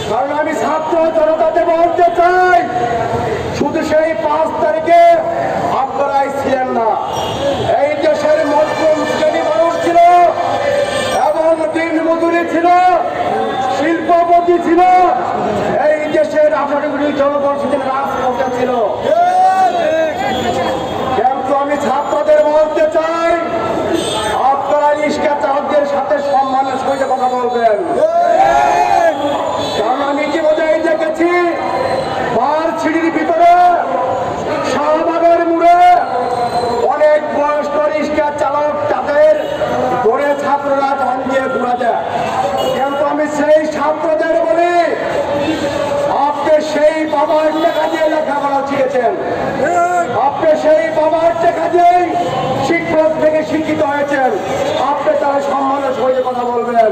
কারণ আমি ছাত্র জনতাতে বলতে চাই, শুধু সেই 5 তারিখে আপনারাই ছিলেন না, এই দেশের মধ্যম শ্রেণী মানুষ ছিল এবং দিনমজুরি ছিল, শিল্পপতি ছিল, এই দেশের 18 কোটি জনগণ সেদিন রাজপথে ছিল। কিন্তু আমি ছাত্রদের বলতে চাই, আপনারা রিক্সা চালকদের সাথে সম্মানের সহিত কথা বলবেন। কারণ আমি ইতিমধ্যে দেখেছি বারছিড়ির ভিতরে শাহবাগের মোড়ে অনেক বয়স্ক রিক্সা চালক তাদের ধরে ছাত্ররা ধান দিয়ে ঘুরা দেয়। কিন্তু আমি সেই ছাত্রদের বলি, আপনি সেই বাবার টাকা দিয়ে লেখাপড়া শিখেছেন, আপনি সেই বাবার টাকা দিয়েই শিক্ষক থেকে শিক্ষিত হয়েছেন, আপনি তার সম্মানের সহিত কথা বলবেন।